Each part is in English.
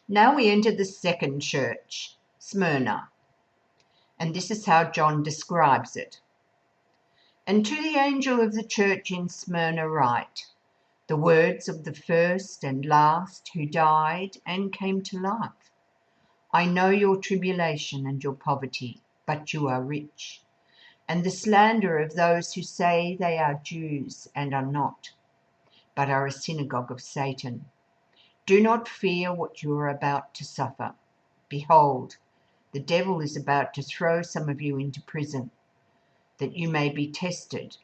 Now we enter the second church, Smyrna, and this is how John describes it. And to the angel of the church in Smyrna write, the words of the first and last who died and came to life. I know your tribulation and your poverty, but you are rich, and the slander of those who say they are Jews and are not, but are a synagogue of Satan. Do not fear what you are about to suffer. Behold, the devil is about to throw some of you into prison, that you may be tested,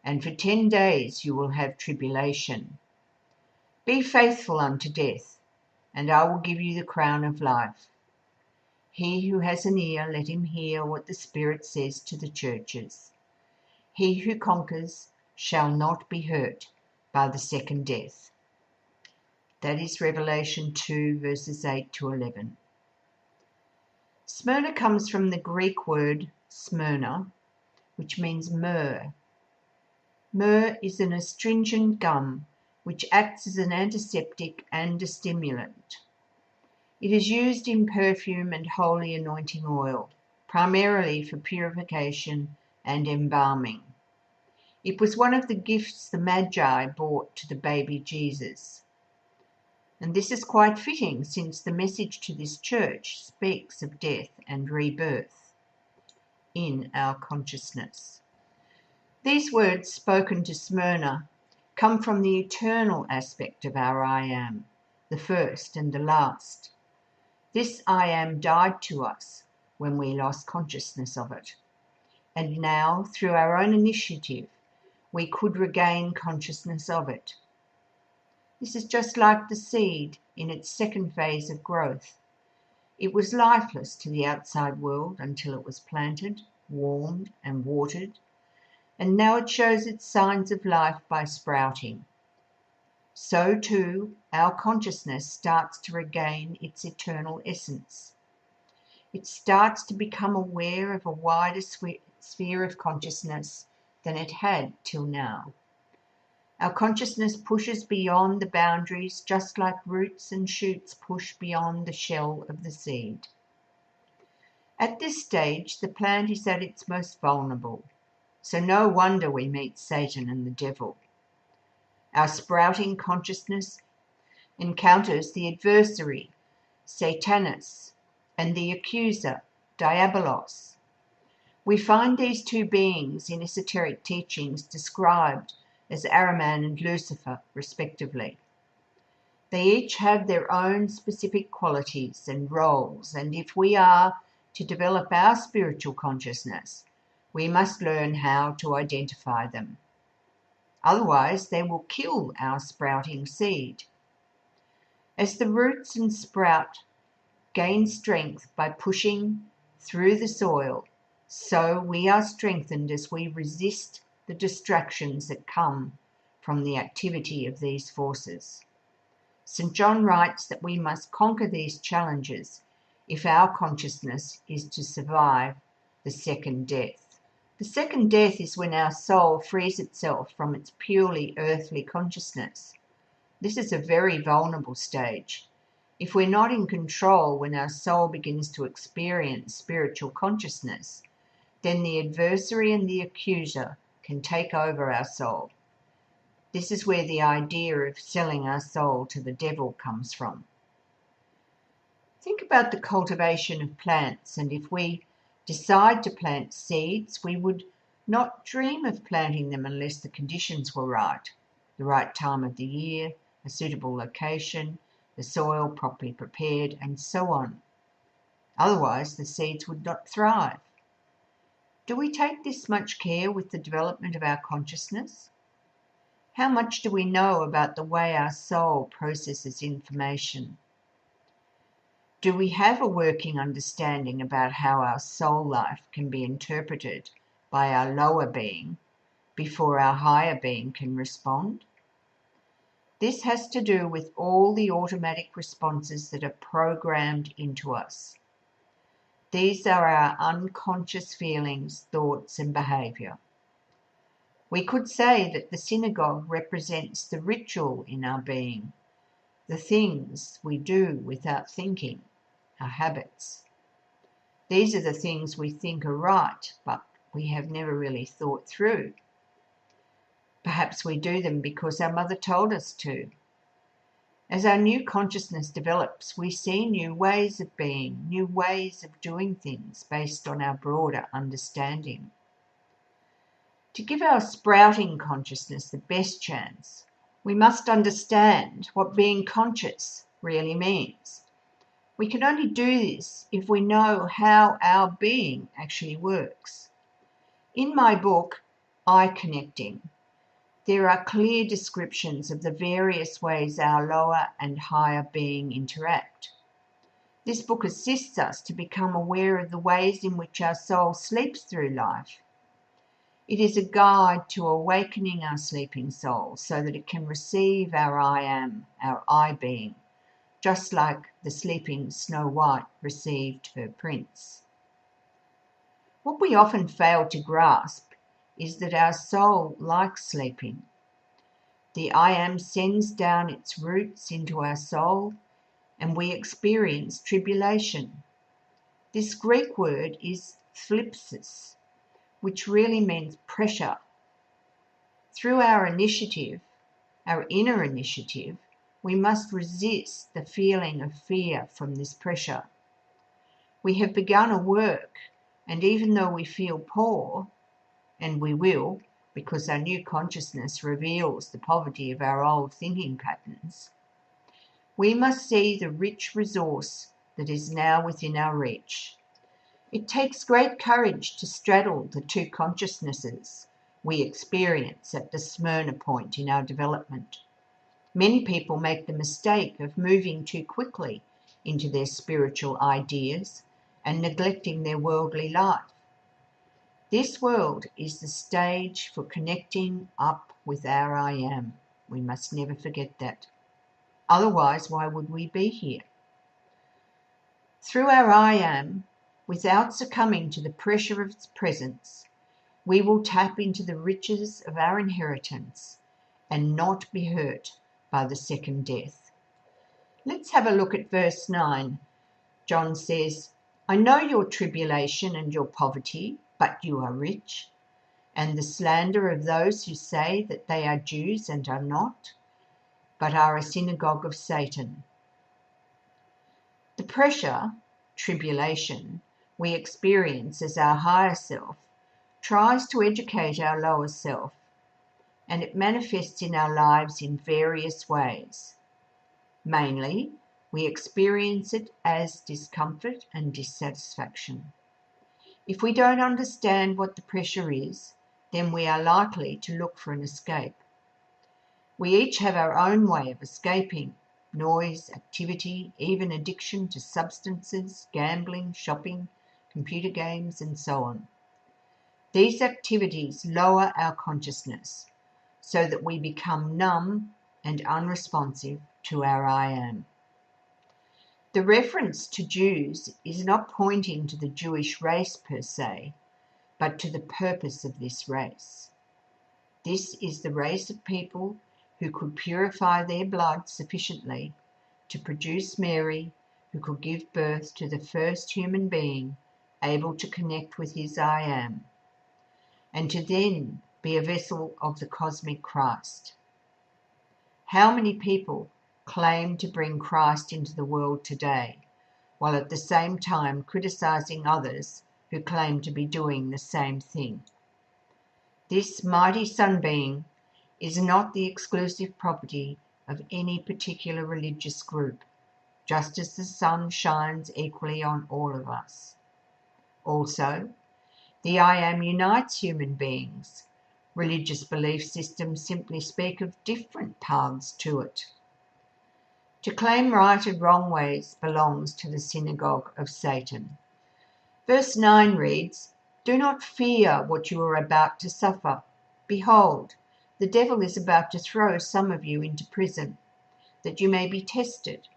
and for 10 days you will have tribulation. Be faithful unto death, and I will give you the crown of life. He who has an ear, let him hear what the Spirit says to the churches. He who conquers shall not be hurt by the second death. That is Revelation 2, verses 8 to 11. Smyrna comes from the Greek word Smyrna, which means myrrh. Myrrh is an astringent gum which acts as an antiseptic and a stimulant. It is used in perfume and holy anointing oil, primarily for purification and embalming. It was one of the gifts the Magi brought to the baby Jesus. And this is quite fitting, since the message to this church speaks of death and rebirth in our consciousness. These words spoken to Smyrna come from the eternal aspect of our I Am, the first and the last. This I Am died to us when we lost consciousness of it, and now, through our own initiative, we could regain consciousness of it. This is just like the seed in its second phase of growth. It was lifeless to the outside world until it was planted, warmed, and watered, and now it shows its signs of life by sprouting. So too, our consciousness starts to regain its eternal essence. It starts to become aware of a wider sphere of consciousness than it had till now. Our consciousness pushes beyond the boundaries, just like roots and shoots push beyond the shell of the seed. At this stage, the plant is at its most vulnerable, so no wonder we meet Satan and the devil. Our sprouting consciousness encounters the adversary, Satanas, and the accuser, Diabolos. We find these two beings in esoteric teachings described as Ahriman and Lucifer, respectively. They each have their own specific qualities and roles, and if we are to develop our spiritual consciousness, we must learn how to identify them. Otherwise, they will kill our sprouting seed. As the roots and sprout gain strength by pushing through the soil, so we are strengthened as we resist the distractions that come from the activity of these forces. St. John writes that we must conquer these challenges if our consciousness is to survive the second death. The second death is when our soul frees itself from its purely earthly consciousness. This is a very vulnerable stage. If we're not in control when our soul begins to experience spiritual consciousness, then the adversary and the accuser can take over our soul. This is where the idea of selling our soul to the devil comes from. Think about the cultivation of plants, and if we decide to plant seeds, we would not dream of planting them unless the conditions were right. The right time of the year, a suitable location, the soil properly prepared, and so on. Otherwise, the seeds would not thrive. Do we take this much care with the development of our consciousness? How much do we know about the way our soul processes information? Do we have a working understanding about how our soul life can be interpreted by our lower being before our higher being can respond? This has to do with all the automatic responses that are programmed into us. These are our unconscious feelings, thoughts, and behaviour. We could say that the synagogue represents the ritual in our being, the things we do without thinking, our habits. These are the things we think are right, but we have never really thought through. Perhaps we do them because our mother told us to. As our new consciousness develops, we see new ways of being, new ways of doing things based on our broader understanding. To give our sprouting consciousness the best chance, we must understand what being conscious really means. We can only do this if we know how our being actually works. In my book, Eye Connecting, there are clear descriptions of the various ways our lower and higher being interact. This book assists us to become aware of the ways in which our soul sleeps through life. It is a guide to awakening our sleeping soul so that it can receive our I am, our I being, just like the sleeping Snow White received her prince. What we often fail to grasp is that our soul likes sleeping. The I am sends down its roots into our soul and we experience tribulation. This Greek word is thlipsis, which really means pressure. Through our initiative, our inner initiative, we must resist the feeling of fear from this pressure. We have begun a work, and even though we feel poor, and we will, because our new consciousness reveals the poverty of our old thinking patterns, we must see the rich resource that is now within our reach. It takes great courage to straddle the two consciousnesses we experience at the Smyrna point in our development. Many people make the mistake of moving too quickly into their spiritual ideas and neglecting their worldly life. This world is the stage for connecting up with our I am. We must never forget that. Otherwise, why would we be here? Through our I am, without succumbing to the pressure of its presence, we will tap into the riches of our inheritance and not be hurt by the second death. Let's have a look at verse 9. John says, I know your tribulation and your poverty, but you are rich, and the slander of those who say that they are Jews and are not, but are a synagogue of Satan. The pressure, tribulation, we experience as our higher self tries to educate our lower self, and it manifests in our lives in various ways. Mainly, we experience it as discomfort and dissatisfaction. If we don't understand what the pressure is, then we are likely to look for an escape. We each have our own way of escaping: noise, activity, even addiction to substances, gambling, shopping, computer games, and so on. These activities lower our consciousness so that we become numb and unresponsive to our I am. The reference to Jews is not pointing to the Jewish race per se, but to the purpose of this race. This is the race of people who could purify their blood sufficiently to produce Mary, who could give birth to the first human being able to connect with his I am, and to then be a vessel of the cosmic Christ. How many people claim to bring Christ into the world today, while at the same time criticizing others who claim to be doing the same thing? This mighty sunbeam is not the exclusive property of any particular religious group, just as the sun shines equally on all of us. Also, the I am unites human beings. Religious belief systems simply speak of different paths to it. To claim right and wrong ways belongs to the synagogue of Satan. Verse 9 reads, Do not fear what you are about to suffer. Behold, the devil is about to throw some of you into prison, that you may be tested,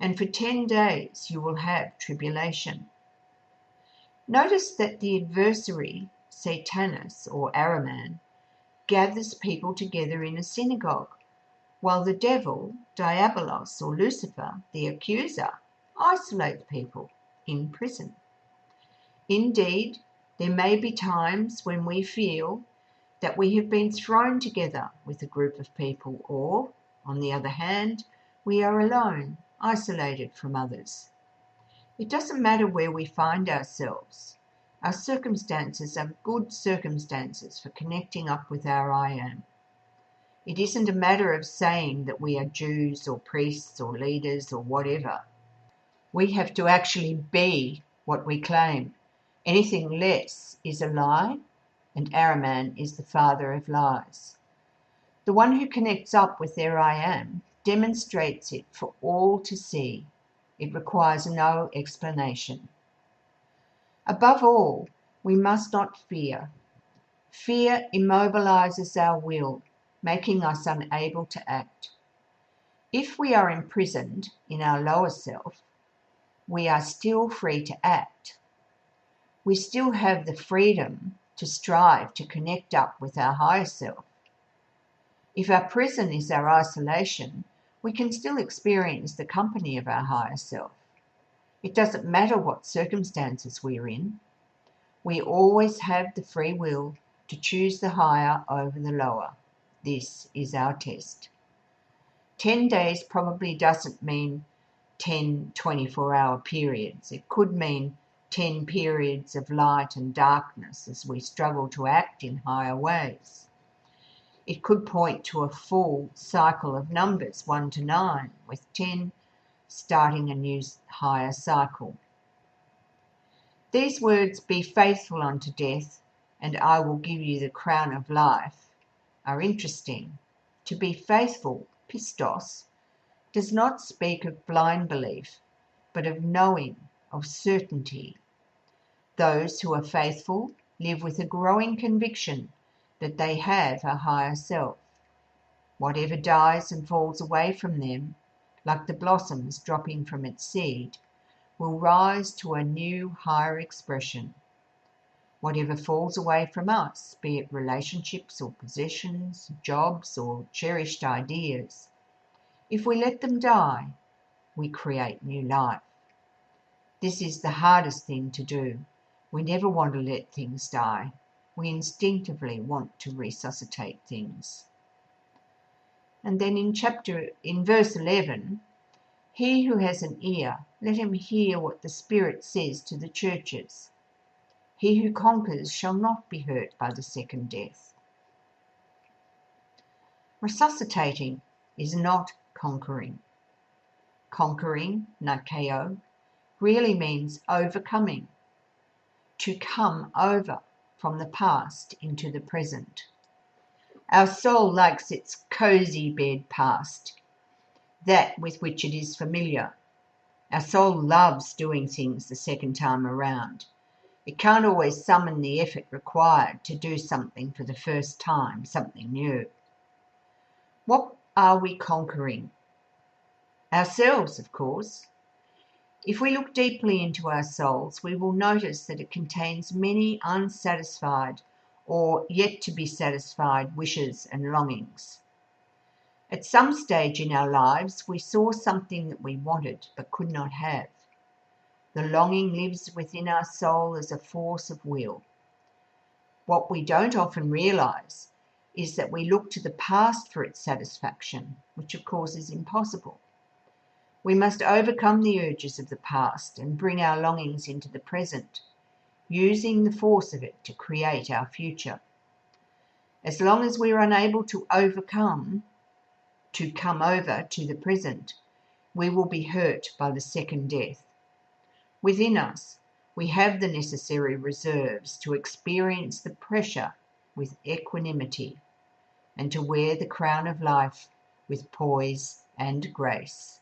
and for 10 days you will have tribulation. Notice that the adversary, Satanas or Araman, gathers people together in a synagogue. while the devil, Diabolos or Lucifer, the accuser, isolates people in prison. Indeed, there may be times when we feel that we have been thrown together with a group of people, or, on the other hand, we are alone, isolated from others. It doesn't matter where we find ourselves. Our circumstances are good circumstances for connecting up with our I Am. It isn't a matter of saying that we are Jews or priests or leaders or whatever. We have to actually be what we claim. Anything less is a lie, and Ahriman is the father of lies. The one who connects up with their I Am demonstrates it for all to see. It requires no explanation. Above all, we must not fear. Fear immobilizes our will, making us unable to act. If we are imprisoned in our lower self, we are still free to act. We still have the freedom to strive to connect up with our higher self. If our prison is our isolation, we can still experience the company of our higher self. It doesn't matter what circumstances we're in. We always have the free will to choose the higher over the lower. This is our test. 10 days probably doesn't mean 10 24-hour periods. It could mean 10 periods of light and darkness as we struggle to act in higher ways. It could point to a full cycle of numbers 1 to 9, with 10 starting a new higher cycle. These words, "Be faithful unto death, and I will give you the crown of life," are interesting. To be faithful, pistos, does not speak of blind belief, but of knowing, of certainty. Those who are faithful live with a growing conviction that they have a higher self. Whatever dies and falls away from them, like the blossoms dropping from its seed, will rise to a new higher expression. Whatever falls away from us, be it relationships or possessions, jobs or cherished ideas, if we let them die, we create new life. This is the hardest thing to do. We never want to let things die. We instinctively want to resuscitate things. And then in verse 11, "He who has an ear, let him hear what the Spirit says to the churches. He who conquers shall not be hurt by the second death." Resuscitating is not conquering. Conquering, nakeo, really means overcoming, to come over from the past into the present. Our soul likes its cosy bed past, that with which it is familiar. Our soul loves doing things the second time around. It can't always summon the effort required to do something for the first time, something new. What are we conquering? Ourselves, of course. If we look deeply into our souls, we will notice that it contains many unsatisfied or yet to be satisfied wishes and longings. At some stage in our lives, we saw something that we wanted but could not have. The longing lives within our soul as a force of will. What we don't often realise is that we look to the past for its satisfaction, which of course is impossible. We must overcome the urges of the past and bring our longings into the present, using the force of it to create our future. As long as we are unable to come over to the present, we will be hurt by the second death. Within us, we have the necessary reserves to experience the pressure with equanimity and to wear the crown of life with poise and grace.